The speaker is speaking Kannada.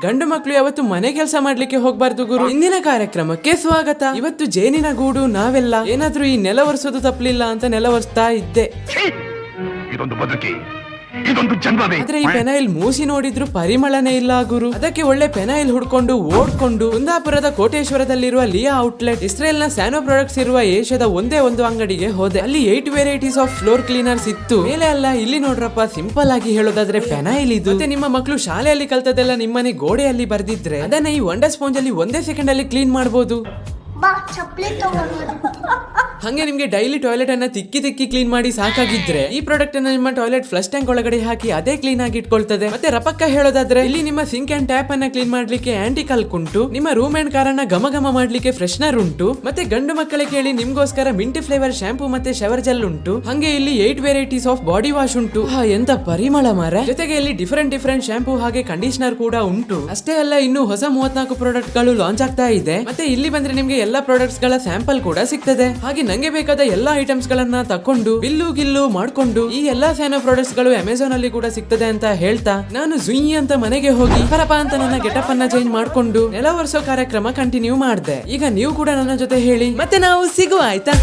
ಗಂಡು ಮಕ್ಕಳು ಯಾವತ್ತು ಮನೆ ಕೆಲಸ ಮಾಡ್ಲಿಕ್ಕೆ ಹೋಗ್ಬಾರ್ದು ಗುರು. ಇಂದಿನ ಕಾರ್ಯಕ್ರಮಕ್ಕೆ ಸ್ವಾಗತ. ಇವತ್ತು ಜೇನಿನ ಗೂಡು ನಾವೆಲ್ಲ ಏನಾದ್ರೂ ಈ ನೆಲ ಒರೆಸೋದು ತಪ್ಪಲಿಲ್ಲ ಅಂತ ನೆಲ ಒರೆಸ್ತಾ ಇದ್ದೆ. ಆದ್ರೆ ಈ ಪೆನಾಯಿಲ್ ಮೂಸಿ ನೋಡಿದ್ರು ಪರಿಮಳನೇ ಇಲ್ಲ ಗುರು. ಅದಕ್ಕೆ ಒಳ್ಳೆ ಪೆನಾಯಿಲ್ ಹುಡ್ಕೊಂಡು ಓಡ್ಕೊಂಡು ಕುಂದಾಪುರದ ಕೋಟೇಶ್ವರದಲ್ಲಿರುವ ಲಿಯಾ ಔಟ್ಲೆಟ್, ಇಸ್ರೇಲ್ ನ ಸ್ಯಾನೋ ಪ್ರಾಡಕ್ಟ್ಸ್ ಇರುವ ಏಷ್ಯಾದ ಒಂದೇ ಒಂದು ಅಂಗಡಿಗೆ ಹೋದೆ. ಅಲ್ಲಿ 8 ವೆರೈಟೀಸ್ ಆಫ್ ಫ್ಲೋರ್ ಕ್ಲೀನರ್ಸ್ ಇತ್ತು. ಮೇಲೆ ಅಲ್ಲ, ಇಲ್ಲಿ ನೋಡ್ರಪ್ಪ, ಸಿಂಪಲ್ ಆಗಿ ಹೇಳೋದಾದ್ರೆ ಪೆನಾಯಿಲ್ ಇದು. ಮತ್ತೆ ನಿಮ್ಮ ಮಕ್ಕಳು ಶಾಲೆಯಲ್ಲಿ ಕಲ್ತದೆಲ್ಲ ನಿಮ್ಮನೆ ಗೋಡೆಯಲ್ಲಿ ಬರ್ದಿದ್ರೆ ಅದನ್ನ ಈ ವಂಡರ್ ಸ್ಪಾಂಜ್ ಅಲ್ಲಿ ಒಂದೇ ಸೆಕೆಂಡ್ ಅಲ್ಲಿ ಕ್ಲೀನ್ ಮಾಡಬಹುದು. ಹಂಗೆ ನಿಮ್ಗೆ ಡೈಲಿ ಟಾಯ್ಲೆಟ್ ಅನ್ನ ತಿಕ್ಕಿ ಕ್ಲೀನ್ ಮಾಡಿ ಸಾಕಾಗಿದ್ರೆ ಈ ಪ್ರಾಡಕ್ಟ್ ಅನ್ನ ನಿಮ್ಮ ಟಾಯ್ಲೆಟ್ ಫ್ಲಶ್ ಟ್ಯಾಂಕ್ ಒಳಗಡೆ ಹಾಕಿ ಅದೇ ಕ್ಲೀನ್ ಆಗಿ ಇಟ್ಕೊಳ್ತದೆ. ಮತ್ತೆ ರಪಕ್ಕ ಹೇಳೋದಾದ್ರೆ ಇಲ್ಲಿ ನಿಮ್ಮ ಸಿಂಕ್ ಅಂಡ್ ಟ್ಯಾಪ್ ಅನ್ನ ಕ್ಲೀನ್ ಮಾಡ್ಲಿಕ್ಕೆ ಆಂಟಿ ಕಲ್ಕ್ ಉಂಟು. ನಿಮ್ಮ ರೂಮ್ ಅಂಡ್ ಕಾರ್ ಅನ್ನ ಘಮ ಮಾಡ್ಲಿಕ್ಕೆ ಫ್ರೆಶ್ನರ್ ಉಂಟು. ಮತ್ತೆ ಗಂಡು ಮಕ್ಕಳಿಗೆ ಕೇಳಿ ನಿಮ್ಗೋಸ್ಕರ ಮಿಂಟ್ ಫ್ಲೇವರ್ ಶಾಂಪೂ ಮತ್ತೆ ಶವರ್ ಜೆಲ್ ಉಂಟು. ಹಂಗೆ ಇಲ್ಲಿ 8 ವೆರೈಟೀಸ್ ಆಫ್ ಬಾಡಿ ವಾಶ್ ಉಂಟು. ಎಂತ ಪರಿಮಳ ಮಾರ. ಜೊತೆಗೆ ಇಲ್ಲಿ ಡಿಫರೆಂಟ್ ಶಾಂಪೂ ಹಾಗೆ ಕಂಡೀಷನರ್ ಕೂಡ ಉಂಟು. ಅಷ್ಟೇ ಅಲ್ಲ, ಇನ್ನು ಹೊಸ 34 ಪ್ರಾಡಕ್ಟ್ ಗಳು ಲಾಂಚ್ ಆಗ್ತಾ ಇದೆ. ಮತ್ತೆ ಇಲ್ಲಿ ಬಂದ್ರೆ ನಿಮ್ಗೆ ಎಲ್ಲಾ ಪ್ರಾಡಕ್ಟ್ಸ್ ಗಳ ಸ್ಯಾಂಪಲ್ ಕೂಡ ಸಿಗ್ತದೆ. ಹಾಗೆ ನಂಗೆ ಬೇಕಾದ ಎಲ್ಲಾ ಐಟಮ್ಸ್ ಗಳನ್ನ ತಕೊಂಡು ಬಿಲ್ಲು ಮಾಡ್ಕೊಂಡು ಈ ಎಲ್ಲಾ ಸ್ಯಾನೋ ಪ್ರಾಡಕ್ಟ್ಸ್ ಗಳು ಅಮೆಝಾನ್ ಅಲ್ಲಿ ಕೂಡ ಸಿಗ್ತದೆ ಅಂತ ಹೇಳ್ತಾ ನಾನು ಜುಯಿ ಅಂತ ಮನೆಗೆ ಹೋಗಿ ಪರಪ ಅಂತ ನನ್ನ ಗೆಟಪ್ ಅನ್ನ ಚೇಂಜ್ ಮಾಡ್ಕೊಂಡು ನೆಲ ಒರೆಸೋ ಕಾರ್ಯಕ್ರಮ ಕಂಟಿನ್ಯೂ ಮಾಡಿದೆ. ಈಗ ನೀವು ಕೂಡ ನನ್ನ ಜೊತೆ ಹೇಳಿ, ಮತ್ತೆ ನಾವು ಸಿಗುವ ಆಯ್ತಾ?